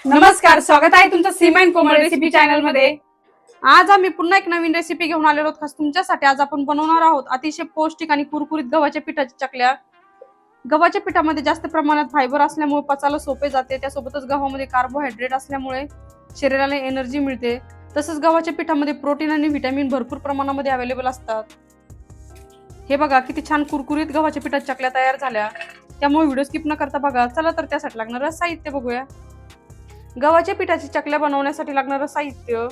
नमस्कार, स्वागत आहे तुमचं सीमा अँड कोमल रेसिपी चॅनल मध्ये। आज आम्ही पुन्हा एक नवीन रेसिपी घेऊन आलेलो आहोत खास तुमच्यासाठी। आज आपण बनवणार आहोत अतिशय पौष्टिक आणि कुरकुरीत गव्हाच्या पिठाच्या चकल्या। गव्हाच्या पिठामध्ये जास्त प्रमाणात फायबर असल्यामुळे पचायला सोपे जाते, त्यासोबतच गव्हामध्ये कार्बोहायड्रेट असल्यामुळे शरीराला एनर्जी मिळते। तसंच गव्हाच्या पिठामध्ये प्रोटीन आणि व्हिटॅमिन भरपूर प्रमाणामध्ये अवेलेबल असतात। हे बघा किती छान कुरकुरीत गव्हाच्या पिठाच्या चकल्या तयार झाल्या, त्यामुळे व्हिडिओ स्किप न करता बघा। चला तर त्यासाठी लागणारं साहित्य बघूया। गव्हाच्या पिठाची चकल्या बनवण्यासाठी लागणारं साहित्य,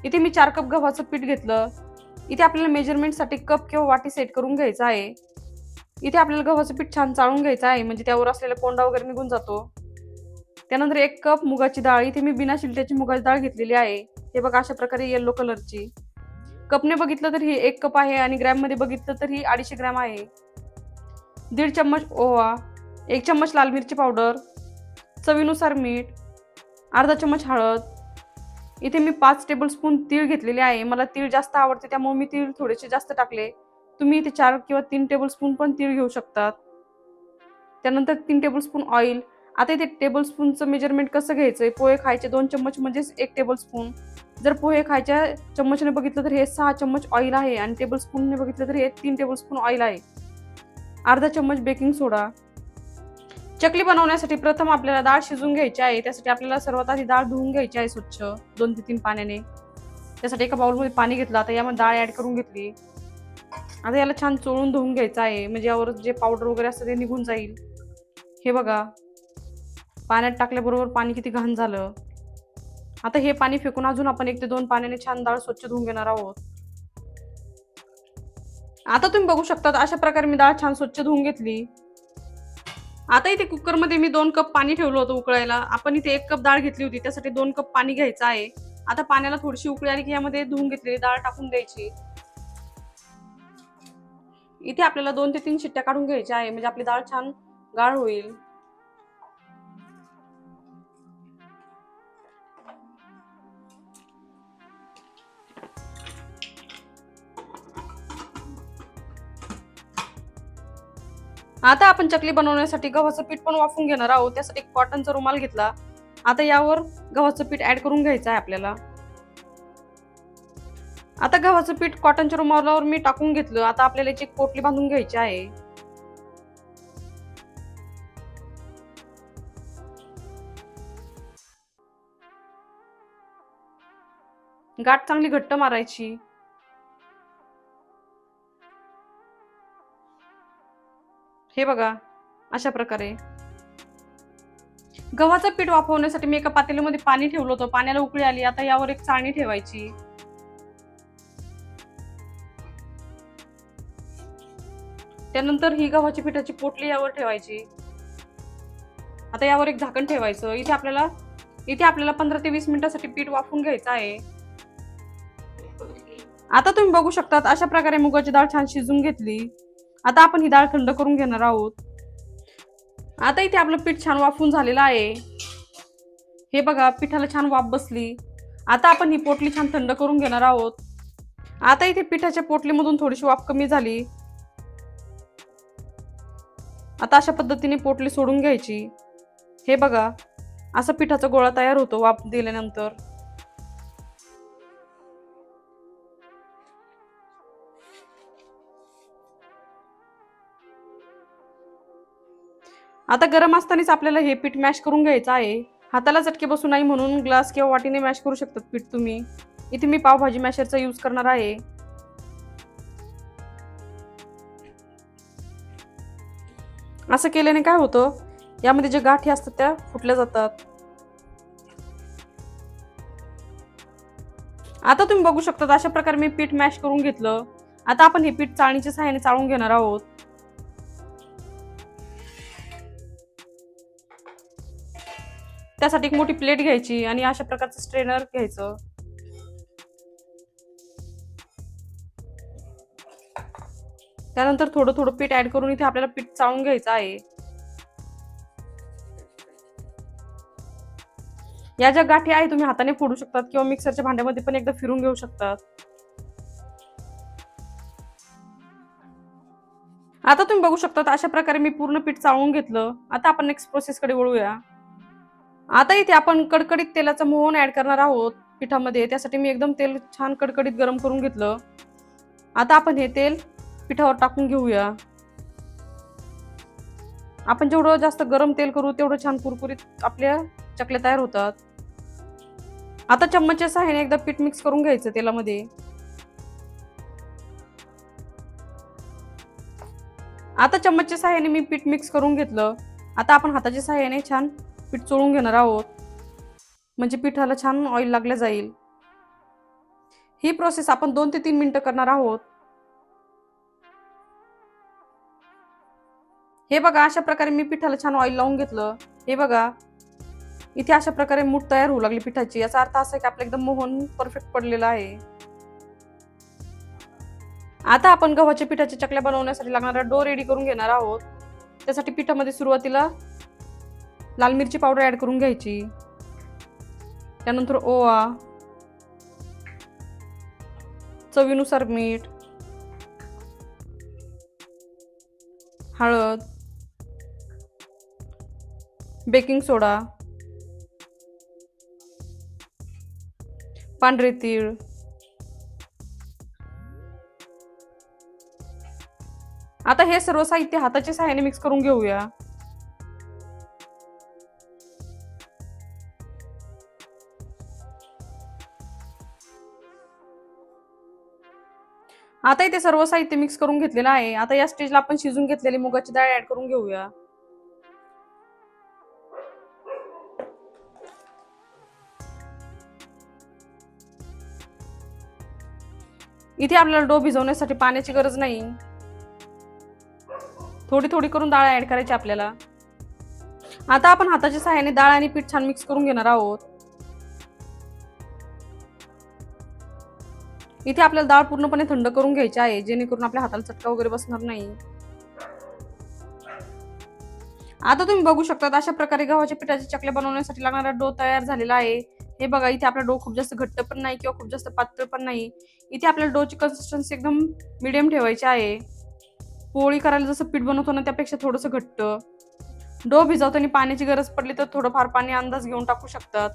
इथे मी 4 कप गव्हाचं पीठ घेतलं। इथे आपल्याला मेजरमेंटसाठी कप किंवा वाटी सेट करून घ्यायचं आहे। इथे आपल्याला गव्हाचं पीठ छान चाळून घ्यायचं आहे, म्हणजे त्यावर असलेला कोंडा वगैरे निघून जातो। त्यानंतर 1 कप मुगाची डाळ, इथे मी बिना शिलट्याची मुगाची डाळ घेतलेली आहे। हे बघा अशा प्रकारे येलो कलरची। कपने बघितलं तर ही 1 कप आहे आणि ग्रॅम मध्ये बघितलं तर ही 250 ग्रॅम आहे। 1.5 चम्मच ओवा, 1 चम्मच लाल मिरची पावडर, चवीनुसार मीठ, अर्धा चम्मच हळद। इथे मी 5 टेबलस्पून तीळ घेतलेले आहे। मला तीळ जास्त आवडते, त्यामुळे मी तीळ थोडेसे जास्त टाकले। तुम्ही इथे 4 किंवा 3 टेबलस्पून पण तीळ घेऊ शकतात। त्यानंतर 3 टेबलस्पून ऑइल। आता इथे टेबलस्पूनचं मेजरमेंट कसं घ्यायचंय, पोहे खायचे 2 चम्मच म्हणजेच 1 टेबलस्पून। जर पोहे खायच्या चम्मचने बघितलं तर हे 6 चम्मच ऑइल आहे आणि टेबलस्पूनने बघितलं तर हे 3 टेबलस्पून ऑइल आहे। अर्धा चम्मच बेकिंग सोडा। चकली बनवण्यासाठी प्रथम आपल्याला डाळ शिजवून घ्यायची आहे। त्यासाठी आपल्याला सर्वात आधी डाळ धुवून घ्यायची आहे स्वच्छ 2 ते 3 पाण्याने। त्यासाठी एका बाउलमध्ये पाणी घेतलं, आता यामध्ये डाळ ऍड करून घेतली। आता याला छान चोळून धुवून घ्यायचं आहे, म्हणजे यावर जे पावडर वगैरे असतं ते निघून जाईल। हे बघा पाण्यात टाकल्याबरोबर पाणी किती घाण झालं। आता हे पाणी फेकून अजून आपण 1 ते 2 पाण्याने छान डाळ स्वच्छ धुवून घेणार आहोत। आता तुम्ही बघू शकता अशा प्रकारे मी डाळ छान स्वच्छ धुवून घेतली। आता इथे कुकरमध्ये मी 2 कप पाणी ठेवलं होतं उकळायला। आपण इथे 1 कप डाळ घेतली होती, त्यासाठी 2 कप पाणी घ्यायचं आहे। आता पाण्याला थोडीशी उकळी आली की यामध्ये धुवून घेतलेली डाळ टाकून द्यायची। इथे आपल्याला 2 ते 3 शिट्ट्या काढून घ्यायच्या आहे, म्हणजे आपली डाळ छान गाळ होईल। आता आपण चकली बनवण्यासाठी गव्हाचं पीठ पण वाफवून घेणार आहोत। त्यासाठी एक कॉटनचा रुमाल घेतला। आता यावर गव्हाचं पीठ ऍड करून घ्यायचं आहे आपल्याला। आता गव्हाचं पीठ कॉटनच्या रुमालावर मी टाकून घेतलं। आता आपल्याला याची एक पोटली बांधून घ्यायची आहे। गाठ चांगली घट्ट मारायची। हे बघा अशा प्रकारे। गव्हाचं पीठ वाफवण्यासाठी मी एका पातेल्यामध्ये पाणी ठेवलं होतं, पाण्याला उकळी आली। आता यावर एक चाळणी ठेवायची। त्यानंतर ही गव्हाची पिठाची पोटली यावर ठेवायची। आता यावर एक झाकण ठेवायचं। इथे आपल्याला 15 ते 20 मिनिटांसाठी पीठ वाफवून घ्यायचं आहे। आता तुम्ही बघू शकता अशा प्रकारे मुगाची डाळ छान शिजून घेतली। आता आपण ही डाळ थंड करून घेणार आहोत। आता इथे आपलं पीठ छान वाफवून झालेलं आहे। हे बघा पिठाला छान वाफ बसली। आता आपण ही पोटली छान थंड करून घेणार आहोत। आता इथे पिठाच्या पोटलीमधून थोडीशी वाफ कमी झाली। आता अशा पद्धतीने पोटली सोडून घ्यायची। हे बघा असा पिठाचा गोळा तयार होतो वाफ दिल्यानंतर। आता गरम असतानाच आपल्याला हे पीठ मॅश करून घ्यायचं आहे। हाताला चटके बसू नये म्हणून ग्लास किंवा वाटीने मॅश करू शकतात पीठ तुम्ही। इथे मी पावभाजी मॅशरचा यूज करणार आहे। असं केल्याने काय होतं, यामध्ये जे गाठी असतात त्या फुटल्या जातात। आता तुम्ही बघू शकता अशा प्रकारे मी पीठ मॅश करून घेतलं। आता आपण हे पीठ चाळणीच्या सहाय्याने चाळून घेणार आहोत। त्यासाठी एक मोठी प्लेट घ्यायची आणि अशा प्रकारचं स्ट्रेनर घ्यायचं। त्यानंतर थोडं थोडं पीठ ऍड करून इथे आपल्याला पीठ चाळून घ्यायचं आहे। या ज्या गाठी आहे तुम्ही हाताने फोडू शकतात किंवा मिक्सरच्या भांड्यामध्ये पण एकदा फिरून घेऊ शकतात। आता तुम्ही बघू शकता अशा प्रकारे मी पूर्ण पीठ चाळून घेतलं। आता आपण नेक्स्ट प्रोसेस कडे वळूया। आता इथे आपण कडकडीत तेलाचं मोहन ऍड करणार आहोत पिठामध्ये. त्यासाठी मी एकदम तेल छान कडकडीत गरम करून घेतलं. आता आपण हे तेल पिठावर टाकून घेऊया. आपण जेवढं जास्त गरम तेल करू तेवढं छान कुरकुरीत आपल्या चकल्या तयार होतात. आता चम्मचच्या सहाय्याने एकदा पीठ मिक्स करून घ्यायचं तेलामध्ये. आता चम्मचच्या सहाय्याने मी पीठ मिक्स करून घेतलं. आता आपण हाताच्या सहाय्याने छान पीठ चोळून घेणार आहोत, म्हणजे पिठाला छान ऑइल लागलं जाईल. ही प्रोसेस आपण 2 ते 3 मिनिटं करणार आहोत. हे बघा, अशा प्रकारे मी पिठाला छान ऑइल लावून घेतलं. हे बघा, इथे अशा प्रकारे मूठ तयार होऊ लागली पिठाची. याचा अर्थ असा आहे की आपलं एकदम मोहन परफेक्ट पडलेला आहे. आता आपण गव्हाच्या पिठाच्या चकल्या बनवण्यासाठी लागणारा डो रेडी करून घेणार आहोत. त्यासाठी पिठामध्ये सुरुवातीला लाल मिरची पावडर ऍड करून घ्यायची. त्यानंतर ओवा, चवीनुसार मीठ, हळद, बेकिंग सोडा, पांढरे तीळ, आता हे सर्व साहित्य हाताच्या सहाय्याने मिक्स करून घेऊया. आता इथे सर्व साहित्य मिक्स करून घेतलेलं आहे. आता या स्टेजला आपण शिजून घेतलेली मुगाची डाळ ऍड करून घेऊया. इथे आपल्याला डो भिजवण्यासाठी पाण्याची गरज नाही. थोडी थोडी करून डाळ ऍड करायची आपल्याला. आता आपण हाताच्या सहाय्याने डाळ आणि पीठ छान मिक्स करून घेणार आहोत. इथे आपल्याला डाळ पूर्णपणे थंड करून घ्यायची आहे, जेणेकरून आपल्या हाताला चटका वगैरे बसणार नाही. आता तुम्ही बघू शकता अशा प्रकारे गव्हाच्या पिठाच्या चकल्या बनवण्यासाठी लागणारा डो तयार झालेला आहे. हे बघा, इथे आपला डो खूप जास्त घट्ट पण नाही किंवा खूप जास्त पातळ पण नाही. इथे आपल्याला डोची कन्सिस्टन्सी एकदम मीडियम ठेवायची आहे. पोळी करायला जसं पीठ बनवतो ना त्यापेक्षा थोडंसं घट्ट. डो भिजवताना पाण्याची गरज पडली तर थोडंफार पाणी अंदाज घेऊन टाकू शकतात.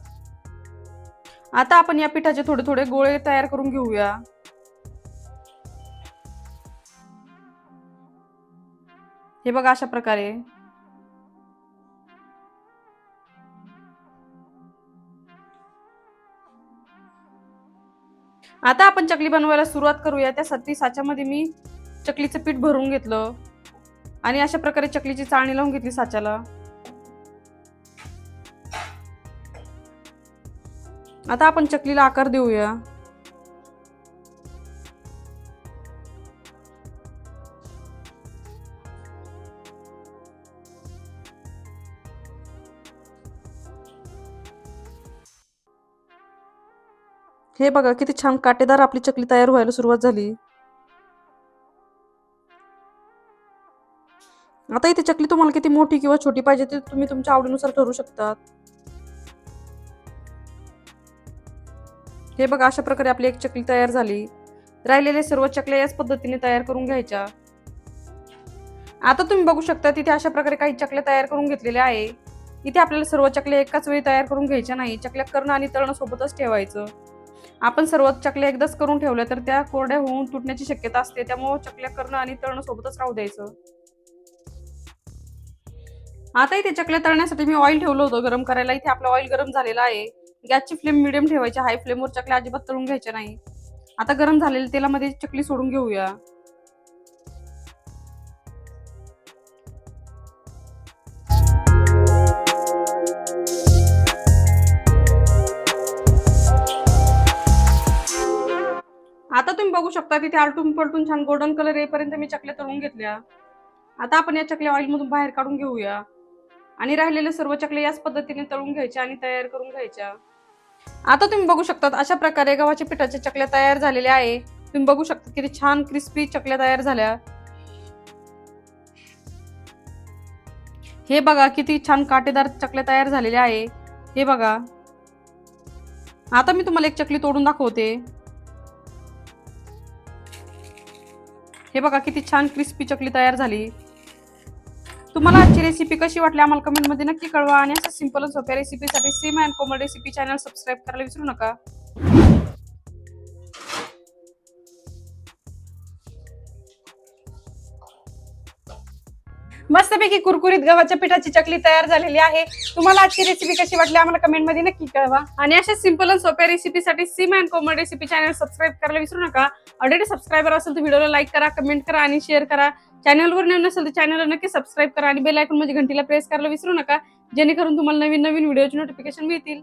आता आपण या पिठाचे थोडे थोडे गोळे तयार करून घेऊया. हे बघा, अशा प्रकारे. आता आपण चकली बनवायला सुरुवात करूया. त्यासाठी साच्यामध्ये मी चकलीचं पीठ भरून घेतलं आणि अशा प्रकारे चकलीची चाळणी लावून घेतली साच्याला. आता आपण चकलीला आकार देऊया. हे बघा, किती छान काटेदार आपली चकली तयार व्हायला सुरुवात झाली. आता इथे चकली तुम्हाला किती मोठी किंवा छोटी पाहिजे ते तुम्ही तुमच्या आवडीनुसार ठरवू शकता. हे बघा, अशा प्रकारे आपली एक चकली तयार झाली. राहिलेले सर्व चकल्या याच पद्धतीने तयार करून घ्यायच्या. आता तुम्ही बघू शकता तिथे अशा प्रकारे काही चकल्या तयार करून घेतलेल्या आहे. इथे आपल्याला सर्व चकल्या एकाच वेळी तयार करून घ्यायच्या नाही. चकल्या करणं आणि तळणं सोबतच ठेवायचं. आपण सर्व चकल्या एकदाच करून ठेवल्या तर त्या कोरड्या होऊन तुटण्याची शक्यता असते. त्यामुळे चकल्या करणं आणि तळणं सोबतच राहू द्यायचं. आता इथे चकल्या तळण्यासाठी मी ऑइल ठेवलं होतं गरम करायला. इथे आपलं ऑइल गरम झालेलं आहे. गॅसची फ्लेम मिडियम ठेवायची. हाय फ्लेमवर चकल्या अजिबात तळून घ्यायच्या नाही. आता गरम झालेल्या तेलामध्ये चकली सोडून घेऊया. आता तुम्ही बघू शकता तिथे आलटून पलटून छान गोल्डन कलर येईपर्यंत मी चकल्या तळून घेतल्या. आता आपण या चकल्या ऑइल मधून बाहेर काढून घेऊया आणि राहिलेले सर्व चकल्या याच पद्धतीने तळून घ्यायच्या आणि तयार करून घ्यायच्या. आता तुम्ही बघू शकता अशा प्रकारे गव्हाच्या पिठाच्या चकल्या तयार झालेल्या आहे. तुम्ही बघू शकता किती छान क्रिस्पी चकल्या तयार झाल्या. हे बघा, किती छान काटेदार चकल्या तयार झालेल्या आहे. हे बघा, आता मी तुम्हाला एक चकली तोडून दाखवते. हे बघा, किती छान क्रिस्पी चकली तयार झाली. तुम्हाला आजची रेसिपी कशी वाटली आम्हाला कमेंट मध्ये नक्की कळवा आणि अशा सिंपल सोप्या रेसिपीसाठी Seema and Komal recipe channel subscribe करायला विसरू नका. मस्तपैकी कुरकुरीत गव्हाच्या पिठाची चकली तयार झालेली आहे. तुम्हाला आजची रेसिपी कशी वाटली आम्हाला कमेंट मध्ये नक्की कळवा आणि अशा सिंपल आणि सोप्या रेसिपीसाठी Seema and Komal recipe channel subscribe करायला विसरू नका. ऑलरेडी सबस्क्रायबर असेल तर व्हिडिओला लाईक करा, कमेंट करा आणि शेअर करा. चॅनलवर नवीन नसेल तर चॅनलला नक्की सबस्क्राईब करा आणि बेल आयकॉन म्हणजे घंटीला प्रेस करायला विसरू नका, जेणेकरून तुम्हाला नवीन नवीन व्हिडिओची नोटिफिकेशन मिळतील.